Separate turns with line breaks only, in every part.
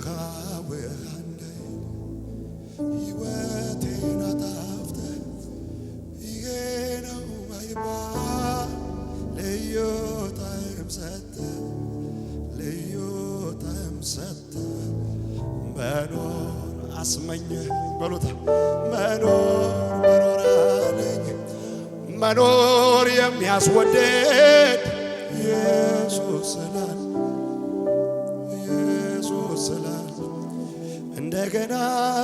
አንዴ ሕይወቴን አጣፍተህ ይሄ ነው ማይባል ልዩ ጣዕም ሰጠህ ልዩ ጣዕም ሰጠህ መኖር አስመኘህ በሉታ መኖር አለኝ መኖር የሚያስወደድ ኢየሱስ ስላል እንደገና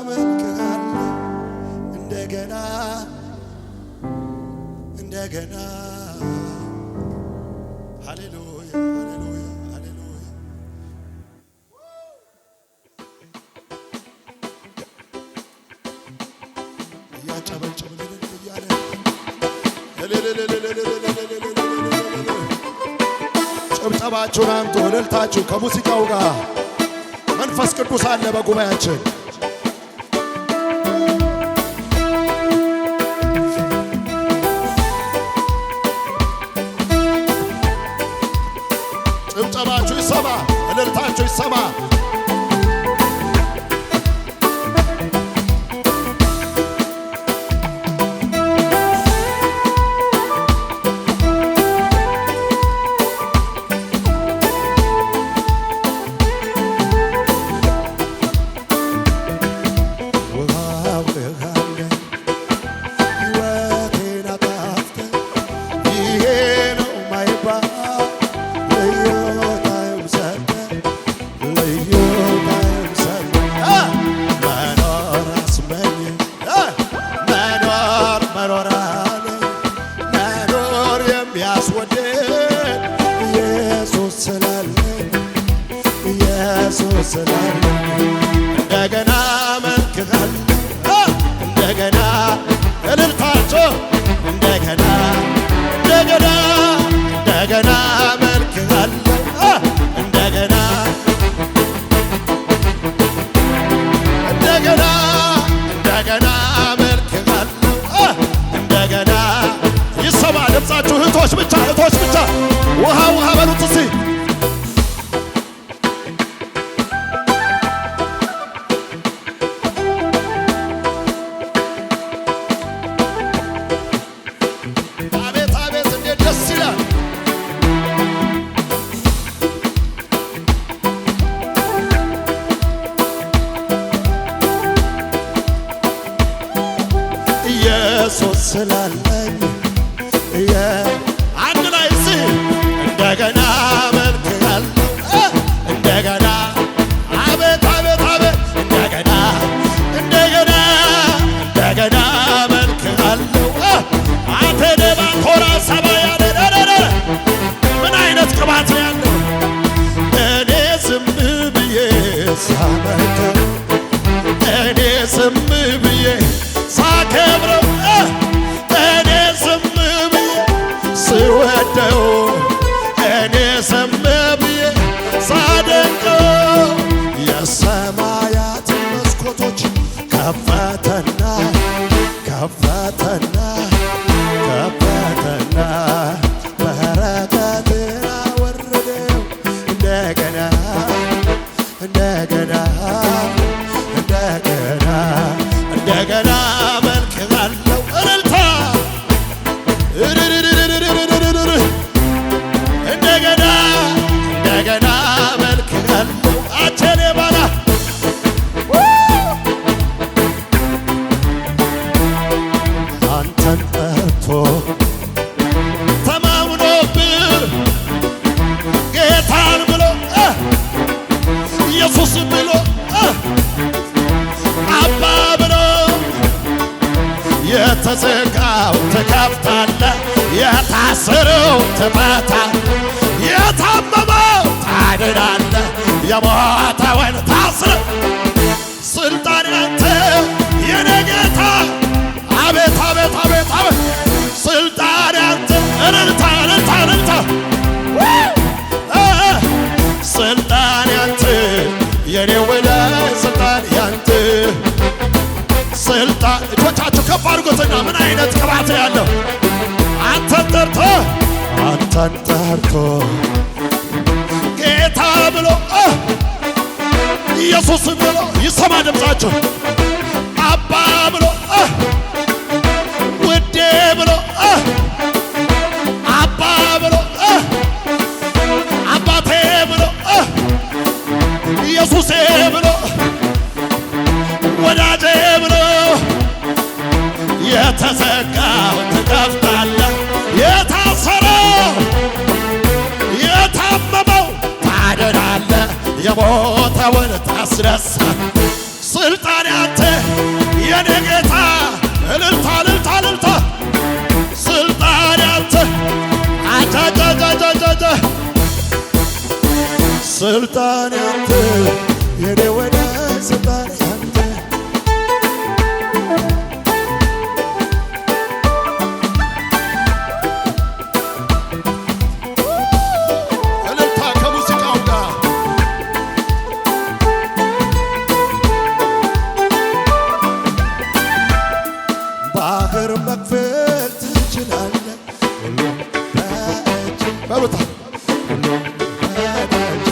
መልክሃለሁ እንደገና ሃሌሉያ ሃሌሉያ ሃሌሉያ እያጨበጨብን እያለ ጭብጨባችሁን አምጡ እልልታችሁ ከሙዚቃው ጋር መንፈስ ቅዱስ አለ በጉባኤያችን ጭብጨባችሁ ይሰማ እልልታችሁ ይሰማ እንደገና መልክሃለሁ እንደገና እልልታቸው እንደገና መልክሃለሁ እንደገና መልክሃለሁ እንደገና ይሰማ ድምፃችሁ እህቶች ብቻ ውሃ በሉት እስኪ ኢየሱስ ስላለኝ አንድ ላይ እስኪ እንደገና መልክሃለሁ እንደገና አቤት እንደገና መልክሃለሁ አቴኔባ ኮራ ሰባያ ምን አይነት ቅባት ነው ያለው እኔ ዝም ብዬ ሳመልከው እኔ ዝም ብዬ ሳከብረው እኔ ዝም ብዬ ስወደው እኔ ዝም ብዬ ሳደንቀው የሰማያት መስኮቶች ከፈተና በረከትን አወረደው እንደገና መልክሃለሁ እልልታ እንደገና መልክሃለሁ አቸኔ ባላ አንተን ጠርቶ ተማምኖብህ ጌታን ብሎ ኢየሱስ ብሎ አባ ብሎ የተዘጋው ትከፍታለህ የታሰረው ትፈታለህ የታመመው ታድናለህ የሞተውን ታስረህ ስልጣን ያንተ የኔ ጌታ አቤት ስልጣን ያንተ እልልታ ስልጣን ያንተ የኔ ወዳጅ ስልጣን ያንተ ስልጣን እጆቻችሁ ከፍ አድርጉትና ምን አይነት ቅባት ያለው አንተን ጠርቶ ጌታ ብሎ ኢየሱስ ብሎ ይሰማ ድምፃቸው አባ ብሎ ውዴ ብሎ አባ ብሎ አባቴ ብሎ ኢየሱሴ ብሎ ወዳጄ ብሎ የተዘጋውን ትከፍታለህ፣ የታሰረው የታመመው ታድናለህ፣ የሞተውን ታስነሳለህ። ስልጣን ያንተ የኔ ጌታ እልልታ እልልታ እልልታ ስልጣን ያንተ አጃጃጃጃጃ ስልጣን ያንተ የኔ ወዳጅ ስልጣን ያንተ እልልታ ከሙዚቃው ጋር ባህር መክፈል ትችላለህ ሁሉ በእጅ በሉታ ሁሉ በእጅ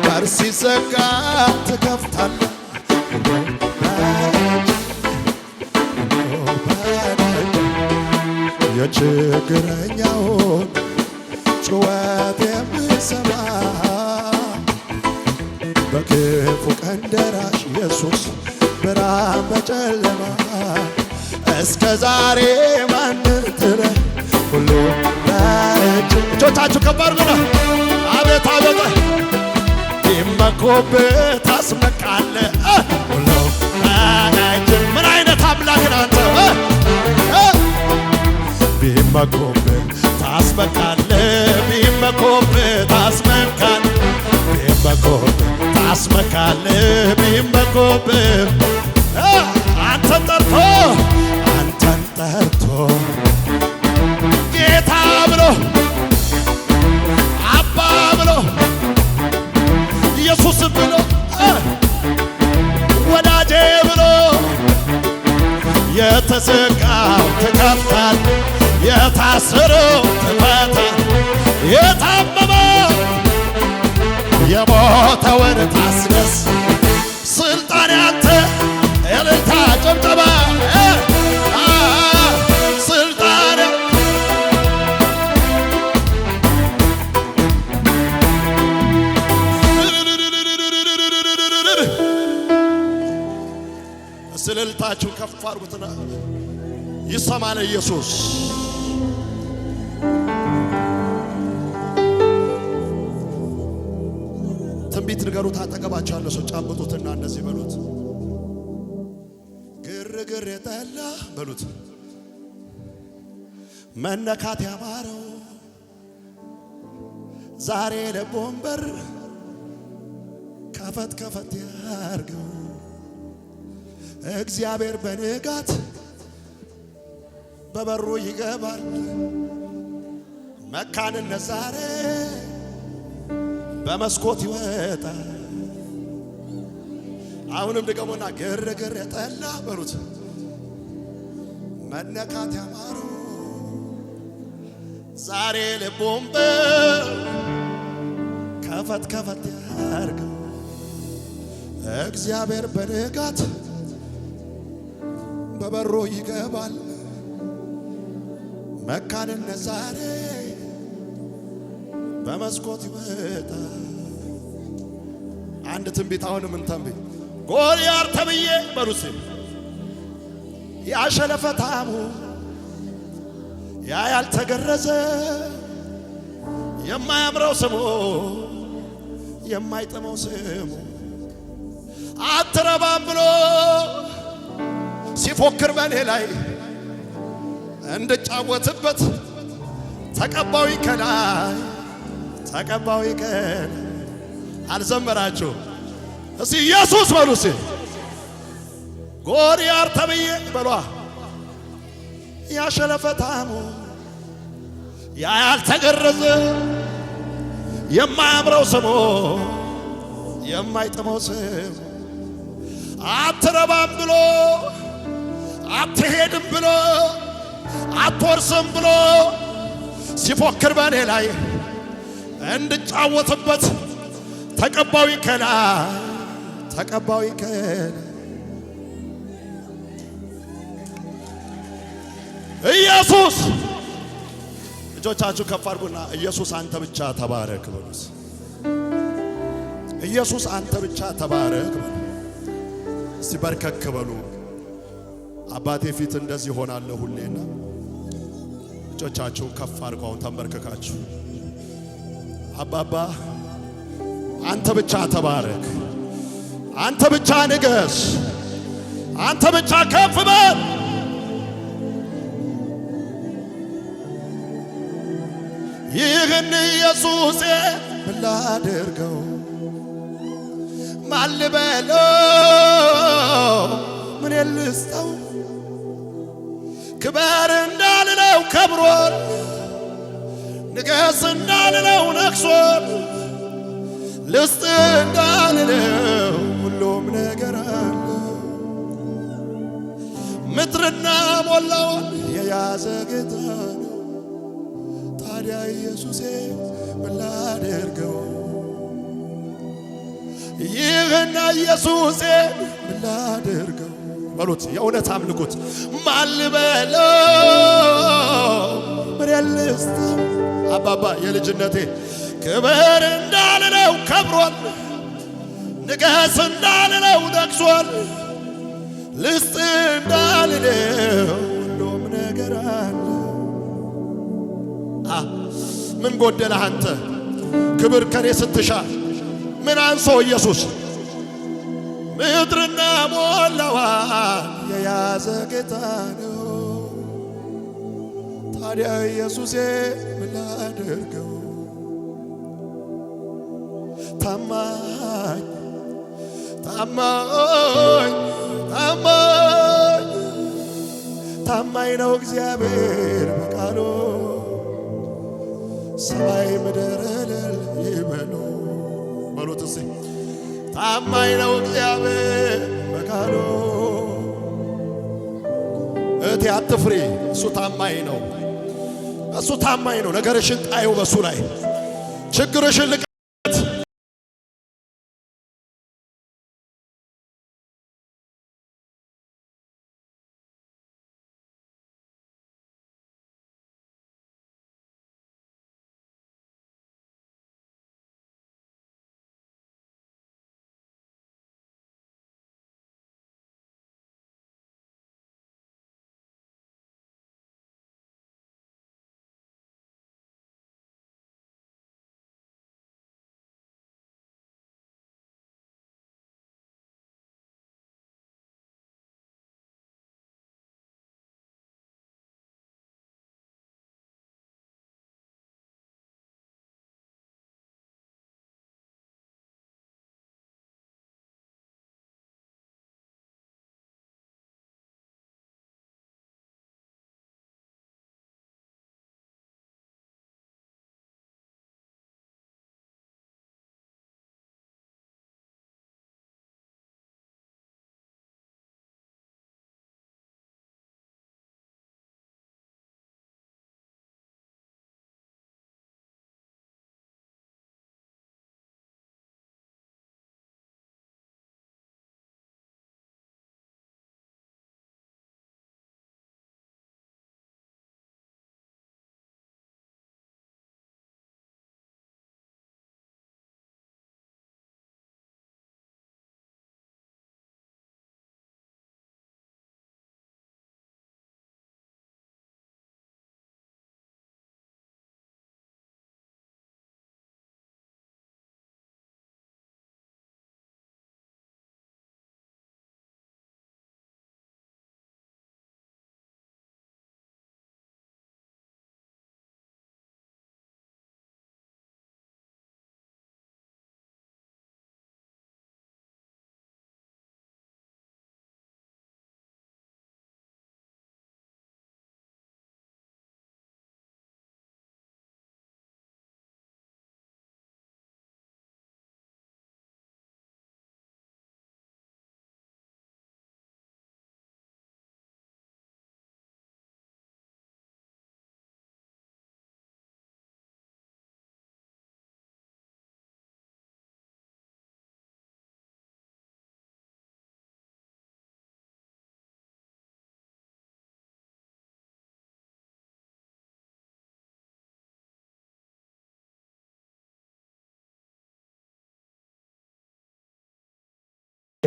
በር ሲዘጋ ትከፍታለህ ሁሉ በእጅ ሁሉ በእጅ የችግረኛውን ጩኸት የምሰማ በክፉ ቀን ደራሽ ኢየሱስ ብርሃን በጨለማ እስከ ዛሬ ማንን ትለህ ሁሉ በእጅ እጆቻችሁ ከባድ ብለ አቤት አቤት ቢመኩብህ ታስመካለህ ሁሉ በእጅ ምን አይነት አምላክ ነህ አንተ ቢመኩብህ ታስመካለህ ቢመኩብህ ታስመካለህ ቢመኩብህ ታስመካለህ ቢመኩብህ አንተን ጠርቶ ጌታ ብሎ አባ ብሎ ኢየሱስ ብሎ ወዳጄ ብሎ የተዘጋው ትከፍታለህ፣ የታሰረው ትፈታለህ፣ የታመመው የሞተውን ታስነሳለህ። ስልጣን ያንተ እልልታ ጭብጨባ ስልጣን እልልታችሁ ከፍ አድርጉትና ይሰማል ኢየሱስ ትንቢት ንገሩት አጠገባችሁ ያለ ሰው ጫብጡትና እንደዚህ በሉት ግርግር የጠላ በሉት መነካት ያማረው ዛሬ ልቡን በር ከፈት ከፈት ያርገው እግዚአብሔር በንጋት በበሩ ይገባል መካንነት ዛሬ በመስኮት ይወጣል። አሁንም ድገሙና ግርግር የጠላ በሉት መነካት ያማረው ዛሬ ልቡን በር ከፈት ከፈት ያርገው እግዚአብሔር በንጋት በበሩ ይገባል መካንነት ዛሬ በመስኮት ይወጣል። አንድ ትንቢት አሁን ምን ተንቢት ጎልያድ ተብዬ በሩሴ ያሸለፈታሙ ያ ያልተገረዘ የማያምረው ስሙ የማይጥመው ስሙ አትረባም ብሎ ሲፎክር በኔ ላይ እንድጫወትበት ተቀባዊ ከላይ ተቀባዊ ከላይ አልዘመራችሁ እስቲ ኢየሱስ በሉሲ ጎልያድ ተብዬ በሏ ያሸለፈታሙ ያ ያልተገረዘ የማያምረው ስሙ የማይጥመው ስሙ አትረባም ብሎ አትሄድም ብሎ አትወርስም ብሎ ሲፎክር በኔ ላይ እንድጫወትበት ተቀባዊ ከላይ ተቀባው ይከለ ኢየሱስ እጆቻችሁ ከፍ አድርጉና ኢየሱስ አንተ ብቻ ተባረክ በሉስ። ኢየሱስ አንተ ብቻ ተባረክ በሉ። እስቲ በርከክ በሉ። አባቴ ፊት እንደዚህ ሆናለሁ ሁሌና እጆቻችሁ ከፍ አድርጉ። አሁን ተንበርከካችሁ አባባ አንተ ብቻ ተባረክ፣ አንተ ብቻ ንገስ፣ አንተ ብቻ ከፍ በል። ይህን ኢየሱሴ ምን ላድርገው ማን ልበለው ምን ልስጠው ክበር እንዳልለው ከብሯል ንገስ እንዳልለው ነግሷል ልስጥ እንዳልለው ሁሉም ነገር አለ ምድርና ሞላውን የያዘ ጌታ ነው። ታዲያ ኢየሱሴ ምን ላድርገው ይህን ኢየሱሴ ምን ላድርገው በሉት። የእውነት አምልኩት። ማን ልበለው ምን ልስጠው አባባ የልጅነቴ ክበር እንዳልለው ከብሯል ንገስ እንዳልለው ነግሷል ልስጥ እንዳልለው ሁሉም ነገር አለ። ምን ጎደለህ አንተ ክብር ከኔ ስትሻ ምን አንሶ ኢየሱስ ምድርና ሞላዋን የያዘ ጌታ ነው። ታዲያ ኢየሱሴ ምን ላድርገው ታማኝ ታማኝ ታማኝ ታማኝ ነው እግዚአብሔር በቃሉ ሰማይ ምድር እልል ይበሉ በሉት እስቲ ታማኝ ነው እግዚአብሔር በቃሉ። እህቴ አትፍሪ፣ እሱ ታማኝ ነው። እሱ ታማኝ ነው። ነገርሽን ጣዩ በሱ ላይ ችግርሽን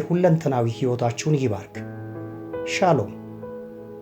ሁለንተናዊ ሕይወታችሁን ይባርክ። ሻሎም